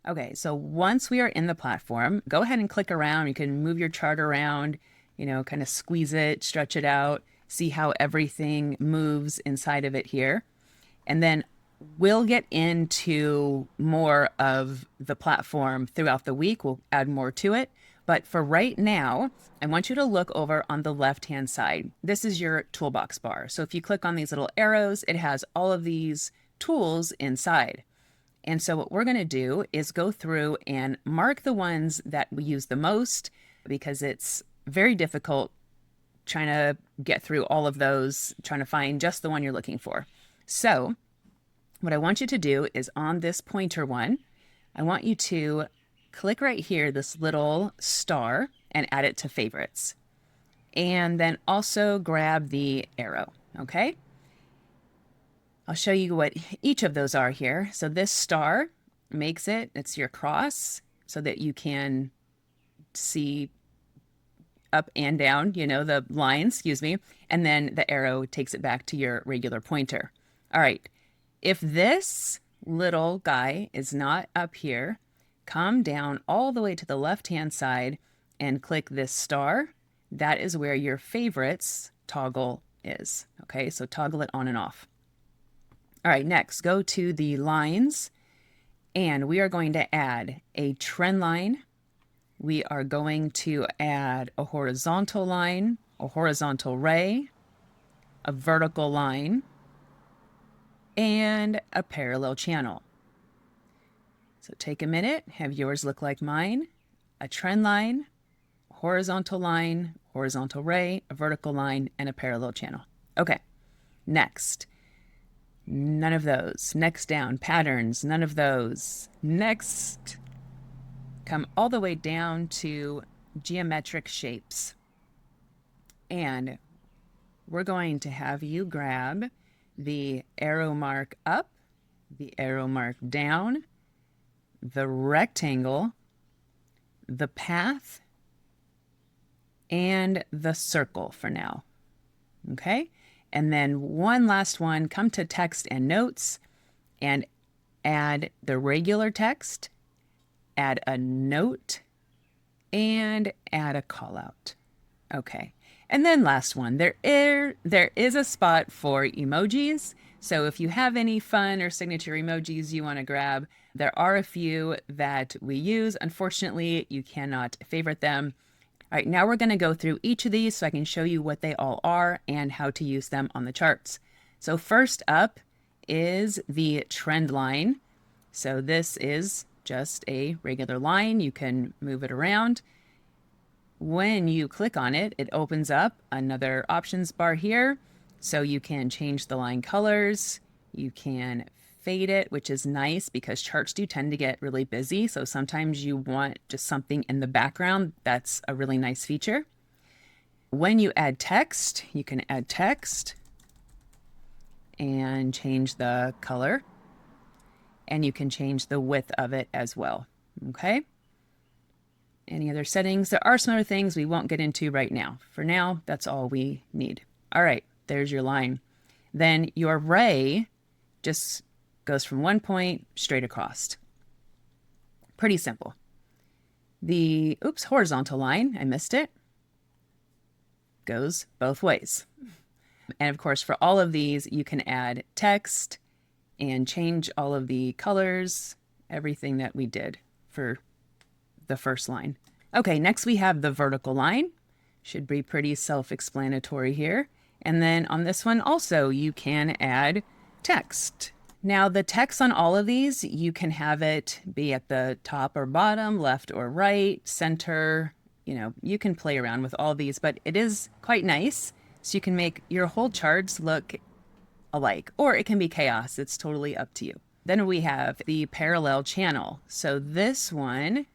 Okay, so once we are in the platform, go ahead and click around. You can move your chart around, kind of squeeze it, stretch it out, see how everything moves inside of it here. And then we'll get into more of the platform throughout the week. We'll add more to it. But for right now, I want you to look over on the left-hand side. This is your toolbox bar. So if you click on these little arrows, it has all of these tools inside. And so what we're going to do is go through and mark the ones that we use the most, because it's very difficult trying to get through all of those, trying to find just the one you're looking for. So what I want you to do is on this pointer one, I want you to click right here, this little star, and add it to favorites. And then also grab the arrow, okay? I'll show you what each of those are here. So this star makes it's your cross so that you can see up and down, the lines, excuse me. And then the arrow takes it back to your regular pointer. All right. If this little guy is not up here, come down all the way to the left-hand side and click this star. That is where your favorites toggle is. Okay, so toggle it on and off. All right, next, go to the lines, and we are going to add a trend line. We are going to add a horizontal line, a horizontal ray, a vertical line, and a parallel channel. So take a minute, have yours look like mine. A trend line, horizontal ray, a vertical line, and a parallel channel. Okay, next. None of those. Next down, patterns, none of those. Next, come all the way down to geometric shapes. And we're going to have you grab the arrow mark up, the arrow mark down, the rectangle, the path, and the circle for now. Okay? And then one last one, come to text and notes and add the regular text, add a note, and add a call out. Okay. And then last one, there is a spot for emojis. So if you have any fun or signature emojis you want to grab, there are a few that we use. Unfortunately, you cannot favorite them. All right, now we're going to go through each of these so I can show you what they all are and how to use them on the charts. So first up is the trend line. So this is just a regular line. You can move it around. When you click on it, it opens up another options bar here. So you can change the line colors. You can fade it, which is nice because charts do tend to get really busy. So sometimes you want just something in the background. That's a really nice feature. When you add text, you can add text and change the color. And you can change the width of it as well. Okay. Any other settings? There are some other things we won't get into right now. For now, that's all we need. All right, there's your line. Then your ray just goes from one point straight across. Pretty simple. The, horizontal line, I missed it, goes both ways. And of course, for all of these, you can add text and change all of the colors, everything that we did for the first line. Okay, next we have the vertical line. Should be pretty self-explanatory here. And then on this one also, you can add text. Now the text on all of these, you can have it be at the top or bottom, left or right, center. You can play around with all these, but it is quite nice. So you can make your whole charts look alike, or it can be chaos. It's totally up to you. Then we have the parallel channel. So this one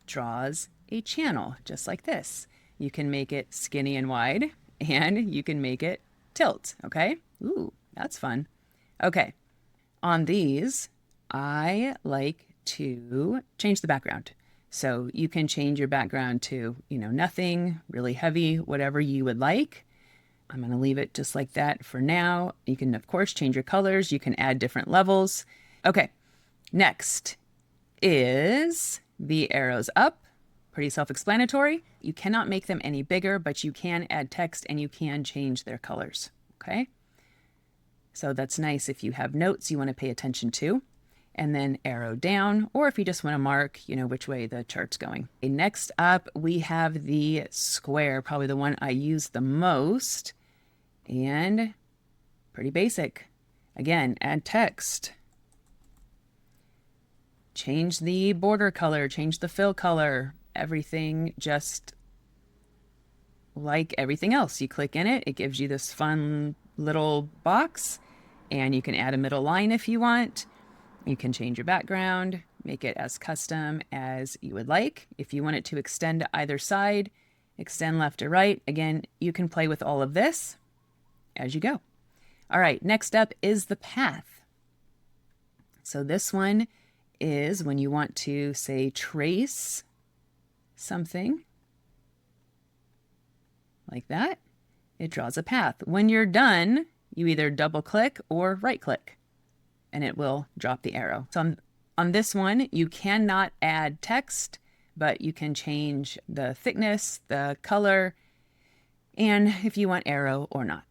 draws a channel just like this. You can make it skinny and wide, and you can make it tilt, okay? Ooh, that's fun. Okay, on these, I like to change the background. So you can change your background to, nothing, really heavy, whatever you would like. I'm going to leave it just like that for now. You can, of course, change your colors. You can add different levels. Okay, next is the arrows up. Pretty self-explanatory. You cannot make them any bigger, but you can add text and you can change their colors, okay? So that's nice if you have notes you want to pay attention to. And then arrow down, or if you just want to mark, which way the chart's going. Okay, next up, we have the square, probably the one I use the most, and pretty basic. Again, add text. Change the border color, change the fill color, everything just like everything else. You click in it, it gives you this fun little box, and you can add a middle line if you want. You can change your background, make it as custom as you would like. If you want it to extend to either side, extend left or right. Again, you can play with all of this as you go. All right, next up is the path. So this one is when you want to, say, trace something like that. It draws a path. When you're done, you either double click or right click, and it will drop the arrow. So on this one, you cannot add text, but you can change the thickness, the color, and if you want arrow or not.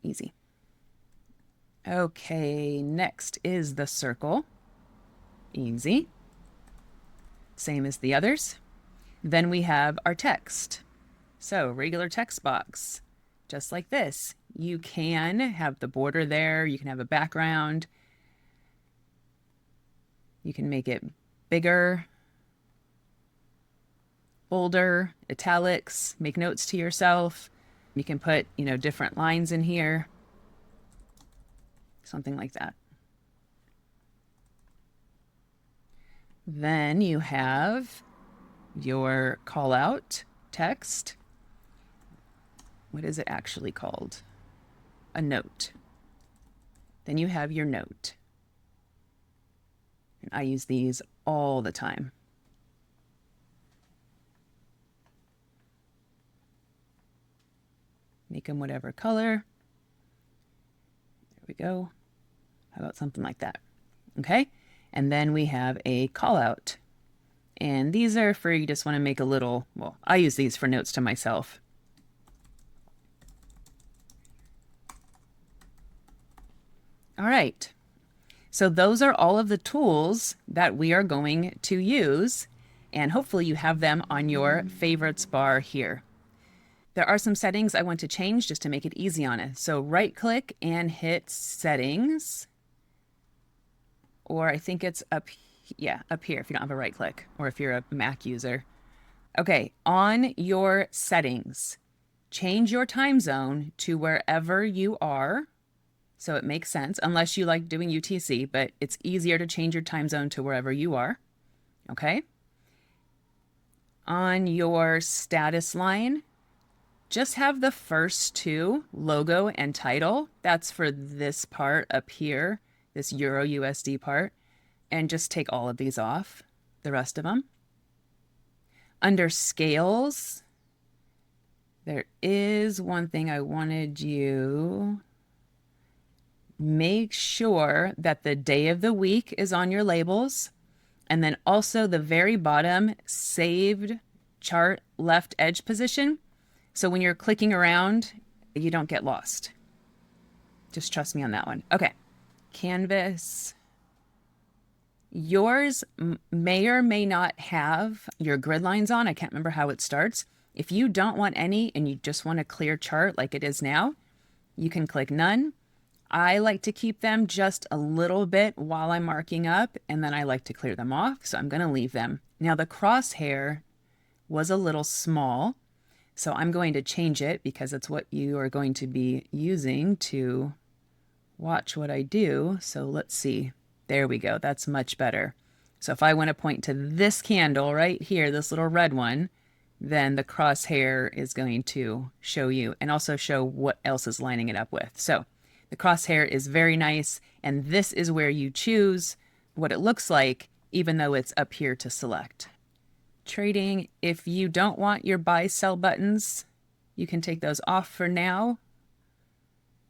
Easy. Okay, next is the circle. Easy. Same as the others. Then we have our text. So regular text box, just like this. You can have the border there, you can have a background. You can make it bigger, bolder, italics, make notes to yourself. You can put, different lines in here, something like that. Then you have your call out text. What is it actually called? A note. Then you have your note. And I use these all the time. Make them whatever color. There we go. How about something like that? Okay. And then we have a call out. And these are for you just want to make a little, well, I use these for notes to myself. All right. So those are all of the tools that we are going to use, and hopefully you have them on your favorites bar here. There are some settings I want to change just to make it easy on it. So right click and hit settings, or I think it's up here if you don't have a right click, or if you're a Mac user. Okay, on your settings, change your time zone to wherever you are. So it makes sense, unless you like doing UTC, but it's easier to change your time zone to wherever you are, okay? On your status line, just have the first two, logo and title. That's for this part up here, this Euro USD part, and just take all of these off, the rest of them. Under scales, there is one thing I wanted you... Make sure that the day of the week is on your labels. And then also the very bottom, saved chart left edge position. So when you're clicking around, you don't get lost. Just trust me on that one. Okay, canvas. Yours may or may not have your grid lines on. I can't remember how it starts. If you don't want any and you just want a clear chart like it is now, you can click none. I like to keep them just a little bit while I'm marking up, and then I like to clear them off, so I'm going to leave them. Now the crosshair was a little small, so I'm going to change it because it's what you are going to be using to watch what I do. So let's see. There we go. That's much better. So if I want to point to this candle right here, this little red one, then the crosshair is going to show you and also show what else is lining it up with. So the crosshair is very nice, and this is where you choose what it looks like, even though it's up here to select. Trading, if you don't want your buy sell buttons, you can take those off for now.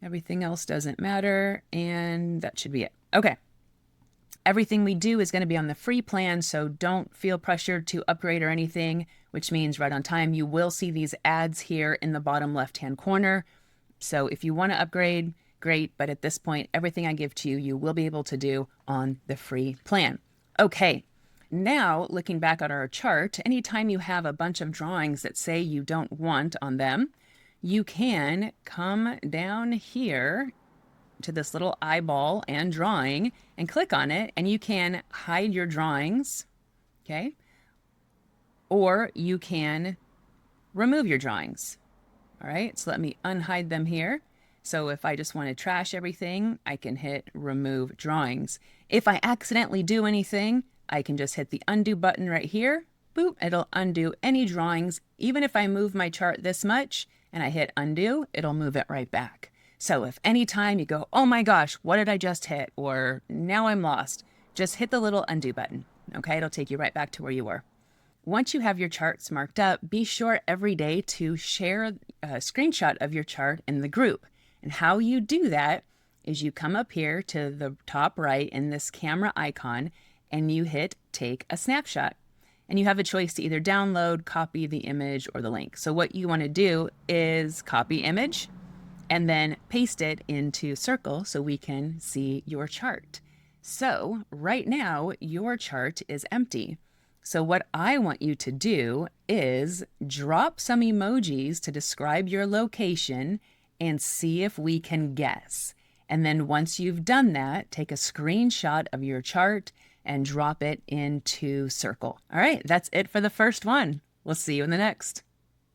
Everything else doesn't matter, and that should be it. Okay, Everything we do is going to be on the free plan, so don't feel pressured to upgrade or anything, which means right on time. You will see these ads here in the bottom left-hand corner. So if you want to upgrade, great, but at this point, everything I give to you, you will be able to do on the free plan. Okay, now looking back at our chart, anytime you have a bunch of drawings that say you don't want on them, you can come down here to this little eyeball and drawing and click on it, and you can hide your drawings, okay? Or you can remove your drawings. All right, so let me unhide them here. So if I just want to trash everything, I can hit remove drawings. If I accidentally do anything, I can just hit the undo button right here. Boop, it'll undo any drawings. Even if I move my chart this much and I hit undo, it'll move it right back. So if anytime you go, oh my gosh, what did I just hit? Or now I'm lost, just hit the little undo button. Okay, it'll take you right back to where you were. Once you have your charts marked up, be sure every day to share a screenshot of your chart in the group. And how you do that is you come up here to the top right in this camera icon and you hit take a snapshot. And you have a choice to either download, copy the image, or the link. So what you want to do is copy image and then paste it into Circle so we can see your chart. So right now, your chart is empty. So what I want you to do is drop some emojis to describe your location and see if we can guess. And then once you've done that, take a screenshot of your chart and drop it into Circle. All right, that's it for the first one. We'll see you in the next.